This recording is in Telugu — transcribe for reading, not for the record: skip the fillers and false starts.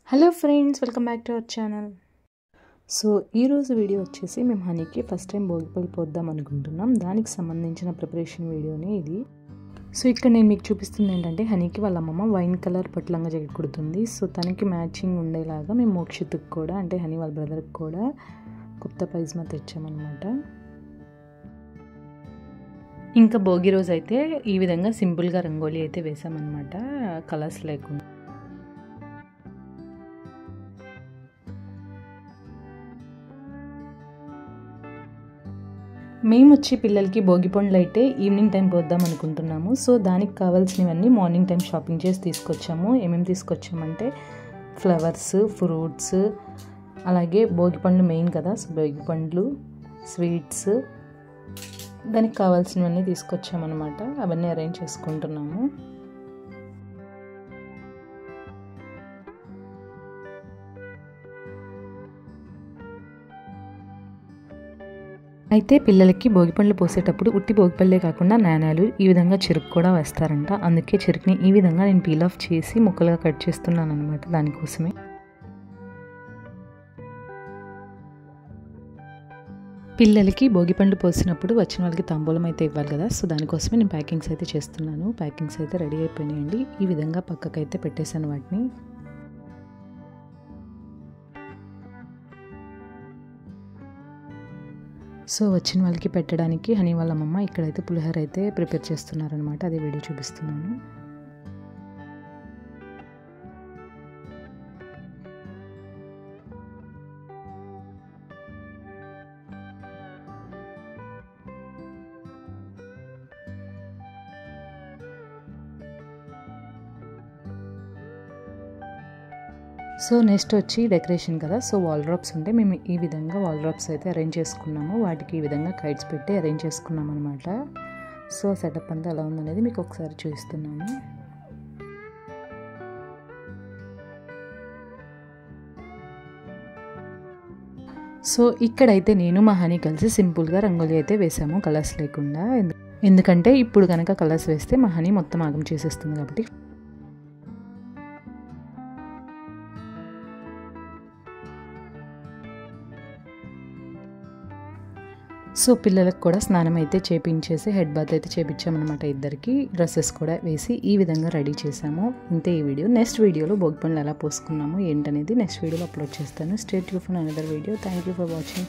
Hello friends, welcome back to our channel. So ఈరోజు వీడియో వచ్చేసి మేము హనీకి ఫస్ట్ టైం భోగిపళ్ళు పోద్దాం అనుకుంటున్నాం. దానికి సంబంధించిన ప్రిపరేషన్ వీడియోనే ఇది. సో ఇక్కడ నేను మీకు చూపిస్తుంది ఏంటంటే, హనీకి వాళ్ళ అమ్మమ్మ వైన్ కలర్ పట్లంగా జాకెట్ కుడుతుంది. సో తనకి మ్యాచింగ్ ఉండేలాగా మేము మోక్షిత్కి కూడా, అంటే హనీ వాళ్ళ బ్రదర్కి కూడా కొత్త పైజమా తెచ్చామన్నమాట. ఇంకా భోగి రోజు అయితే ఈ విధంగా సింపుల్గా రంగోలీ అయితే వేసామన్నమాట, కలర్స్ లేకుండా. మేము వచ్చి పిల్లలకి భోగి పండ్లు అయితే ఈవినింగ్ టైం పోద్దాం అనుకుంటున్నాము. సో దానికి కావాల్సినవన్నీ మార్నింగ్ టైం షాపింగ్ చేసి తీసుకొచ్చాము. ఏమేమి తీసుకొచ్చామంటే ఫ్లవర్స్, ఫ్రూట్స్, అలాగే భోగి పండ్లు మెయిన్ కదా. సో భోగి పండ్లు, స్వీట్స్, దానికి కావాల్సినవన్నీ తీసుకొచ్చామన్నమాట. అవన్నీ అరేంజ్ చేసుకుంటున్నాము. అయితే పిల్లలకి భోగిపళ్ళు పోసేటప్పుడు ఉట్టి భోగిపళ్ళే కాకుండా నాణాలు, ఈ విధంగా చెరుకు కూడా వేస్తారంట. అందుకే చెరుకుని ఈ విధంగా నేను పీల్ ఆఫ్ చేసి ముక్కలుగా కట్ చేస్తున్నాను అనమాట, దానికోసమే. పిల్లలకి భోగిపళ్ళు పోసినప్పుడు వచ్చిన వాళ్ళకి తాంబూలం అయితే ఇవ్వాలి కదా. సో దానికోసమే నేను ప్యాకింగ్స్ అయితే చేస్తున్నాను. ప్యాకింగ్స్ అయితే రెడీ అయిపోయినాయండి. ఈ విధంగా పక్కకైతే పెట్టేశాను వాటిని. సో వచ్చిన వాళ్ళకి పెట్టడానికి హనీ వాళ్ళ అమ్మమ్మ ఇక్కడైతే పులిహోర అయితే ప్రిపేర్ చేస్తున్నారనమాట. అదే వీడియో చూపిస్తున్నాను. సో నెక్స్ట్ వచ్చి డెకరేషన్ కదా. సో వాల్ డ్రాప్స్ ఉంటే మేము ఈ విధంగా వాల్ డ్రాప్స్ అయితే అరేంజ్ చేసుకున్నాము. వాటికి ఈ విధంగా కైట్స్ పెట్టి అరేంజ్ చేసుకున్నాం అనమాట. సో సెటప్ అంతా ఎలా ఉందనేది మీకు ఒకసారి చూపిస్తున్నాము. సో ఇక్కడైతే నేను మా హనీ కలిసి సింపుల్గా రంగోలీ అయితే వేసాము, కలర్స్ లేకుండా. ఎందుకంటే ఇప్పుడు కనుక కలర్స్ వేస్తే మా హనీ మొత్తం ఆగం చేసేస్తుంది కాబట్టి. సో పిల్లలకు కూడా స్నానం అయితే చేపించేసి హెడ్ బాత్ అయితే చేపించామన్నమాట. ఇద్దరికి డ్రెస్సెస్ కూడా వేసి ఈ విధంగా రెడీ చేసాము. ఇంతే ఈ వీడియో. నెక్స్ట్ వీడియోలో భోగి పండ్లు ఎలా పోసుకున్నాము ఏంటనేది నెక్స్ట్ వీడియోలో అప్లోడ్ చేస్తాను. Stay tune for another video. Thank you for watching.